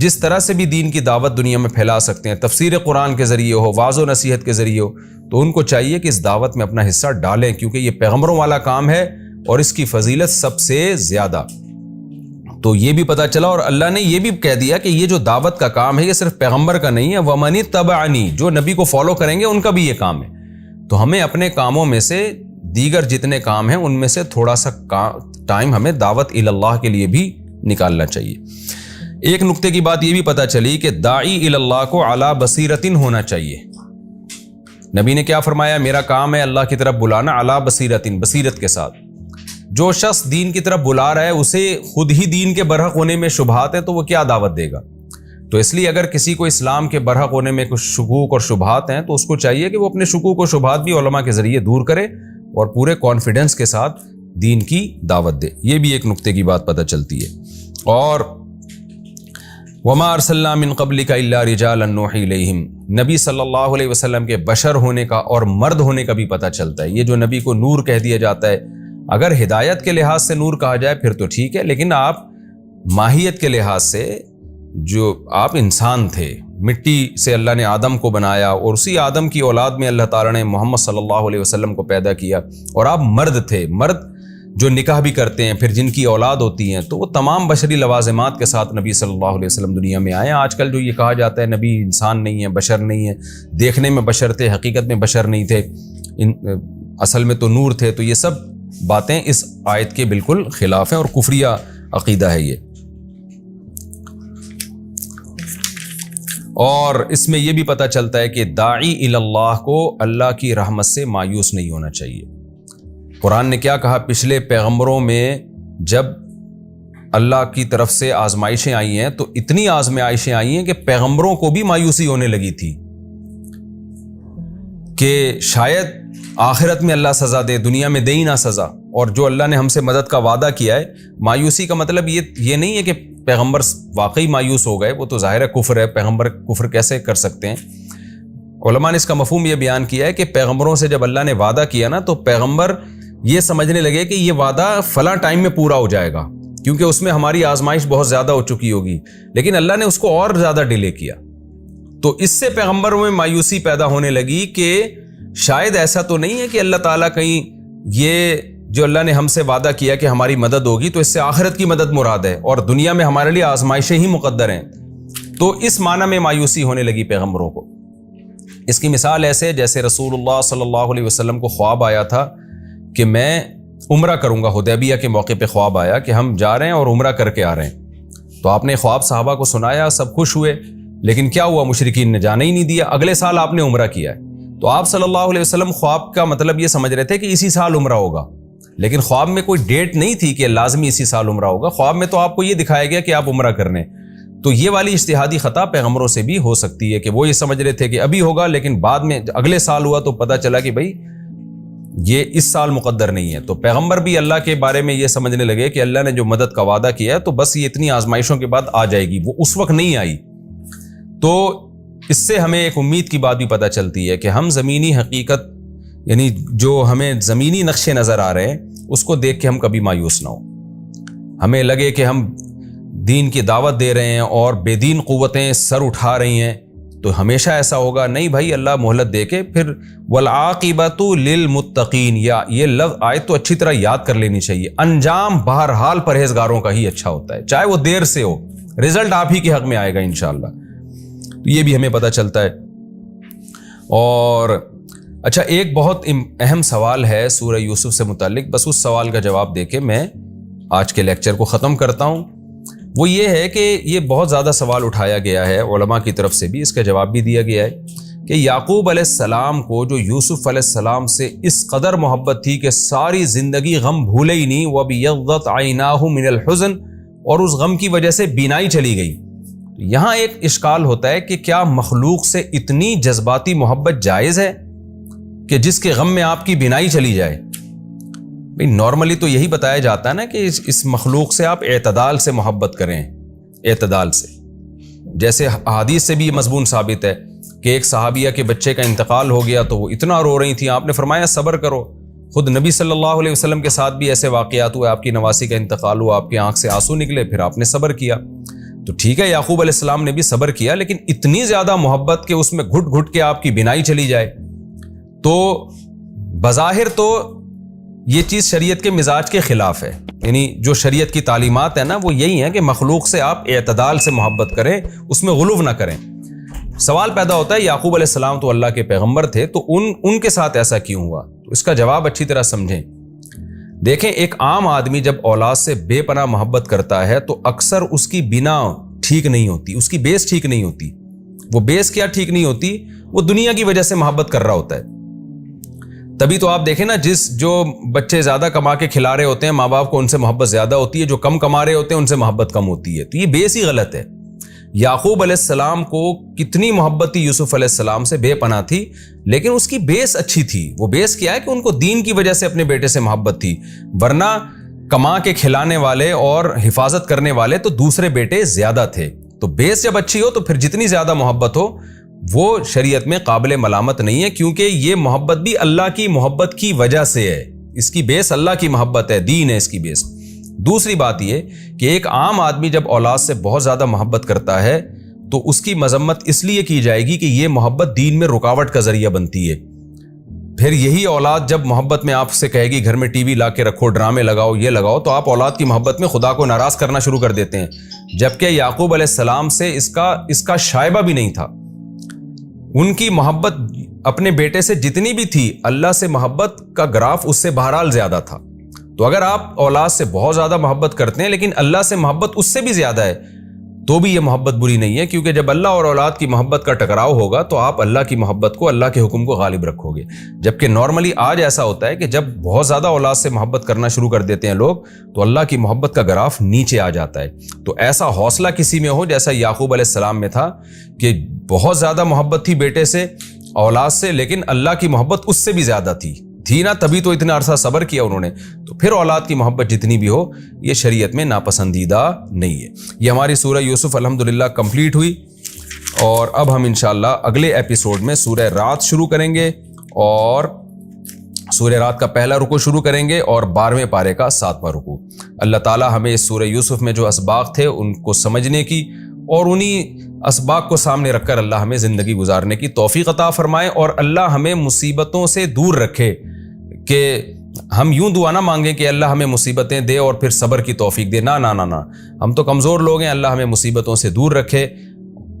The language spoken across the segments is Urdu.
جس طرح سے بھی دین کی دعوت دنیا میں پھیلا سکتے ہیں، تفسیر قرآن کے ذریعے ہو، واعظ و نصیحت کے ذریعے ہو، تو ان کو چاہیے کہ اس دعوت میں اپنا حصہ ڈالیں، کیونکہ یہ پیغمبروں والا کام ہے اور اس کی فضیلت سب سے زیادہ۔ تو یہ بھی پتہ چلا، اور اللہ نے یہ بھی کہہ دیا کہ یہ جو دعوت کا کام ہے یہ صرف پیغمبر کا نہیں ہے، وَمَنِ اتَّبَعَنِی، جو نبی کو فالو کریں گے ان کا بھی یہ کام ہے۔ تو ہمیں اپنے کاموں میں سے دیگر جتنے کام ہیں ان میں سے تھوڑا سا ٹائم ہمیں دعوت اللہ کے لیے بھی نکالنا چاہیے۔ ایک نقطے کی بات یہ بھی پتہ چلی کہ داعی اللہ کو علی بصیرت ہونا چاہیے۔ نبی نے کیا فرمایا؟ میرا کام ہے اللہ کی طرف بلانا علی بصیرت، بصیرت کے ساتھ۔ جو شخص دین کی طرف بلا رہا ہے اسے خود ہی دین کے برحق ہونے میں شبہات ہیں تو وہ کیا دعوت دے گا؟ تو اس لیے اگر کسی کو اسلام کے برحق ہونے میں کچھ شکوک اور شبہات ہیں تو اس کو چاہیے کہ وہ اپنے شکوک و شبہات بھی علماء کے ذریعے دور کرے اور پورے کانفیڈنس کے ساتھ دین کی دعوت دے۔ یہ بھی ایک نقطے کی بات پتہ چلتی ہے۔ اور وما ارسلنا من قبلک الا رجالا نوحی الیہم، نبی صلی اللہ علیہ وسلم کے بشر ہونے کا اور مرد ہونے کا بھی پتہ چلتا ہے۔ یہ جو نبی کو نور کہہ دیا جاتا ہے، اگر ہدایت کے لحاظ سے نور کہا جائے پھر تو ٹھیک ہے، لیکن آپ ماہیت کے لحاظ سے جو آپ انسان تھے، مٹی سے اللہ نے آدم کو بنایا اور اسی آدم کی اولاد میں اللہ تعالیٰ نے محمد صلی اللہ علیہ وسلم کو پیدا کیا، اور آپ مرد تھے، مرد جو نکاح بھی کرتے ہیں پھر جن کی اولاد ہوتی ہیں، تو وہ تمام بشری لوازمات کے ساتھ نبی صلی اللہ علیہ وسلم دنیا میں آئے ہیں۔ آج کل جو یہ کہا جاتا ہے نبی انسان نہیں ہے، بشر نہیں ہے، دیکھنے میں بشر تھے حقیقت میں بشر نہیں تھے، اصل میں تو نور تھے، تو یہ سب باتیں اس آیت کے بالکل خلاف ہیں اور کفریہ عقیدہ ہے یہ۔ اور اس میں یہ بھی پتہ چلتا ہے کہ داعی اللہ کو اللہ کی رحمت سے مایوس نہیں ہونا چاہیے۔ قرآن نے کیا کہا؟ پچھلے پیغمبروں میں جب اللہ کی طرف سے آزمائشیں آئی ہیں تو اتنی آزمائشیں آئی ہیں کہ پیغمبروں کو بھی مایوسی ہونے لگی تھی کہ شاید آخرت میں اللہ سزا دے، دنیا میں دے ہی نہ سزا۔ اور جو اللہ نے ہم سے مدد کا وعدہ کیا ہے، مایوسی کا مطلب یہ نہیں ہے کہ پیغمبر واقعی مایوس ہو گئے، وہ تو ظاہر ہے کفر ہے، پیغمبر کفر کیسے کر سکتے ہیں؟ علماء نے اس کا مفہوم یہ بیان کیا ہے کہ پیغمبروں سے جب اللہ نے وعدہ کیا نا تو پیغمبر یہ سمجھنے لگے کہ یہ وعدہ فلاں ٹائم میں پورا ہو جائے گا، کیونکہ اس میں ہماری آزمائش بہت زیادہ ہو چکی ہوگی، لیکن اللہ نے اس کو اور زیادہ ڈیلے کیا۔ تو اس سے پیغمبروں میں مایوسی پیدا ہونے لگی کہ شاید ایسا تو نہیں ہے کہ اللہ تعالیٰ کہیں یہ جو اللہ نے ہم سے وعدہ کیا کہ ہماری مدد ہوگی تو اس سے آخرت کی مدد مراد ہے اور دنیا میں ہمارے لیے آزمائشیں ہی مقدر ہیں۔ تو اس معنی میں مایوسی ہونے لگی پیغمبروں کو۔ اس کی مثال ایسے جیسے رسول اللہ صلی اللہ علیہ وسلم کو خواب آیا تھا کہ میں عمرہ کروں گا، حدیبیہ کے موقع پہ خواب آیا کہ ہم جا رہے ہیں اور عمرہ کر کے آ رہے ہیں۔ تو آپ نے خواب صحابہ کو سنایا، سب خوش ہوئے، لیکن کیا ہوا؟ مشرکین نے جانے ہی نہیں دیا۔ اگلے سال آپ نے عمرہ کیا ہے، تو آپ صلی اللہ علیہ وسلم خواب کا مطلب یہ سمجھ رہے تھے کہ اسی سال عمرہ ہوگا، لیکن خواب میں کوئی ڈیٹ نہیں تھی کہ لازمی اسی سال عمرہ ہوگا۔ خواب میں تو آپ کو یہ دکھایا گیا کہ آپ عمرہ کرنے۔ تو یہ والی اجتہادی خطا پیغمبروں سے بھی ہو سکتی ہے کہ وہ یہ سمجھ رہے تھے کہ ابھی ہوگا، لیکن بعد میں اگلے سال ہوا تو پتہ چلا کہ بھائی یہ اس سال مقدر نہیں ہے۔ تو پیغمبر بھی اللہ کے بارے میں یہ سمجھنے لگے کہ اللہ نے جو مدد کا وعدہ کیا ہے تو بس یہ اتنی آزمائشوں کے بعد آ جائے گی، وہ اس وقت نہیں آئی۔ تو اس سے ہمیں ایک امید کی بات بھی پتہ چلتی ہے کہ ہم زمینی حقیقت، یعنی جو ہمیں زمینی نقشے نظر آ رہے ہیں اس کو دیکھ کے ہم کبھی مایوس نہ ہو۔ ہمیں لگے کہ ہم دین کی دعوت دے رہے ہیں اور بے دین قوتیں سر اٹھا رہی ہیں تو ہمیشہ ایسا ہوگا، نہیں بھائی، اللہ مہلت دے کے پھر والعاقبۃ للمتقین، یا یہ لفظ آیت تو اچھی طرح یاد کر لینی چاہیے، انجام بہرحال پرہیزگاروں کا ہی اچھا ہوتا ہے، چاہے وہ دیر سے ہو، رزلٹ آپ ہی کے حق میں آئے گا انشاءاللہ۔ تو یہ بھی ہمیں پتہ چلتا ہے۔ اور اچھا، ایک بہت اہم سوال ہے سورہ یوسف سے متعلق، بس اس سوال کا جواب دے کے میں آج کے لیکچر کو ختم کرتا ہوں۔ وہ یہ ہے کہ یہ بہت زیادہ سوال اٹھایا گیا ہے علماء کی طرف سے بھی، اس کا جواب بھی دیا گیا ہے کہ یعقوب علیہ السلام کو جو یوسف علیہ السلام سے اس قدر محبت تھی کہ ساری زندگی غم بھولے ہی نہیں، وَبِيَضَّتْ عَيْنَاهُ مِنَ الْحُزْنِ، اور اس غم کی وجہ سے بینائی چلی گئی۔ یہاں ایک اشکال ہوتا ہے کہ کیا مخلوق سے اتنی جذباتی محبت جائز ہے کہ جس کے غم میں آپ کی بینائی چلی جائے؟ بھئی نارملی تو یہی بتایا جاتا ہے نا کہ اس مخلوق سے آپ اعتدال سے محبت کریں، اعتدال سے۔ جیسے حدیث سے بھی یہ مضمون ثابت ہے کہ ایک صحابیہ کے بچے کا انتقال ہو گیا تو وہ اتنا رو رہی تھیں، آپ نے فرمایا صبر کرو۔ خود نبی صلی اللہ علیہ وسلم کے ساتھ بھی ایسے واقعات ہوئے، آپ کی نواسی کا انتقال ہوا، آپ کی آنکھ سے آنسو نکلے، پھر آپ نے صبر کیا۔ تو ٹھیک ہے یعقوب علیہ السلام نے بھی صبر کیا، لیکن اتنی زیادہ محبت کہ اس میں گھٹ گھٹ کے آپ کی بینائی چلی جائے، تو بظاہر تو یہ چیز شریعت کے مزاج کے خلاف ہے. یعنی جو شریعت کی تعلیمات ہیں نا وہ یہی ہیں کہ مخلوق سے آپ اعتدال سے محبت کریں، اس میں غلو نہ کریں. سوال پیدا ہوتا ہے یعقوب علیہ السلام تو اللہ کے پیغمبر تھے، تو ان کے ساتھ ایسا کیوں ہوا؟ تو اس کا جواب اچھی طرح سمجھیں. دیکھیں، ایک عام آدمی جب اولاد سے بے پناہ محبت کرتا ہے تو اکثر اس کی بنا ٹھیک نہیں ہوتی، اس کی بیس ٹھیک نہیں ہوتی. وہ بیس کیا ٹھیک نہیں ہوتی؟ وہ دنیا کی وجہ سے محبت کر رہا ہوتا ہے. تبھی تو آپ دیکھیں نا، جو بچے زیادہ کما کے کھلا رہے ہوتے ہیں ماں باپ کو ان سے محبت زیادہ ہوتی ہے، جو کم کما رہے ہوتے ہیں ان سے محبت کم ہوتی ہے. تو یہ بیس ہی غلط ہے. یعقوب علیہ السلام کو کتنی محبت تھی یوسف علیہ السلام سے، بے پناہ تھی، لیکن اس کی بیس اچھی تھی. وہ بیس کیا ہے کہ ان کو دین کی وجہ سے اپنے بیٹے سے محبت تھی، ورنہ کما کے کھلانے والے اور حفاظت کرنے والے تو دوسرے بیٹے زیادہ تھے. تو بیس جب اچھی ہو تو پھر جتنی زیادہ محبت ہو وہ شریعت میں قابل ملامت نہیں ہے، کیونکہ یہ محبت بھی اللہ کی محبت کی وجہ سے ہے. اس کی بیس اللہ کی محبت ہے، دین ہے اس کی بیس. دوسری بات یہ کہ ایک عام آدمی جب اولاد سے بہت زیادہ محبت کرتا ہے تو اس کی مذمت اس لیے کی جائے گی کہ یہ محبت دین میں رکاوٹ کا ذریعہ بنتی ہے. پھر یہی اولاد جب محبت میں آپ سے کہے گی گھر میں ٹی وی لا کے رکھو، ڈرامے لگاؤ، یہ لگاؤ، تو آپ اولاد کی محبت میں خدا کو ناراض کرنا شروع کر دیتے ہیں. جبکہ یعقوب علیہ السلام سے اس کا شائبہ بھی نہیں تھا. ان کی محبت اپنے بیٹے سے جتنی بھی تھی، اللہ سے محبت کا گراف اس سے بہرحال زیادہ تھا. تو اگر آپ اولاد سے بہت زیادہ محبت کرتے ہیں لیکن اللہ سے محبت اس سے بھی زیادہ ہے تو بھی یہ محبت بری نہیں ہے، کیونکہ جب اللہ اور اولاد کی محبت کا ٹکراؤ ہوگا تو آپ اللہ کی محبت کو، اللہ کے حکم کو غالب رکھو گے. جبکہ نارملی آج ایسا ہوتا ہے کہ جب بہت زیادہ اولاد سے محبت کرنا شروع کر دیتے ہیں لوگ تو اللہ کی محبت کا گراف نیچے آ جاتا ہے. تو ایسا حوصلہ کسی میں ہو جیسا یعقوب علیہ السلام میں تھا کہ بہت زیادہ محبت تھی بیٹے سے، اولاد سے، لیکن اللہ کی محبت اس سے بھی زیادہ تھی نا، تبھی تو اتنا عرصہ صبر کیا انہوں نے. تو پھر اولاد کی محبت جتنی بھی ہو یہ شریعت میں ناپسندیدہ نہیں ہے. یہ ہماری سورہ یوسف الحمدللہ کمپلیٹ ہوئی، اور اب ہم انشاءاللہ اگلے ایپیسوڈ میں سورہ رات شروع کریں گے، اور سورہ رات کا پہلا رکوع شروع کریں گے اور 12ویں پارے کا 7واں رکوع. اللہ تعالی ہمیں اس سورہ یوسف میں جو اسباق تھے ان کو سمجھنے کی اور انہی اسباق کو سامنے رکھ کر اللہ ہمیں زندگی گزارنے کی توفیق عطا فرمائے، اور اللہ ہمیں مصیبتوں سے دور رکھے. کہ ہم یوں دعا نہ مانگیں کہ اللہ ہمیں مصیبتیں دے اور پھر صبر کی توفیق دے، نہ نہ نہ نہ، ہم تو کمزور لوگ ہیں. اللہ ہمیں مصیبتوں سے دور رکھے،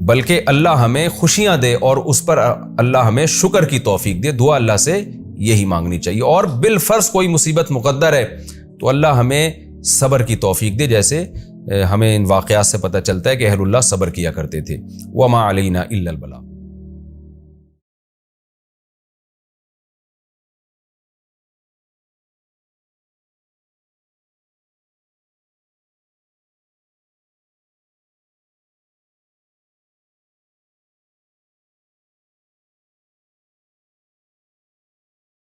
بلکہ اللہ ہمیں خوشیاں دے اور اس پر اللہ ہمیں شکر کی توفیق دے. دعا اللہ سے یہی مانگنی چاہیے. اور بالفرض کوئی مصیبت مقدر ہے تو اللہ ہمیں صبر کی توفیق دے، جیسے ہمیں ان واقعات سے پتہ چلتا ہے کہ اہل اللہ صبر کیا کرتے تھے. وما علینا الا البلاغ.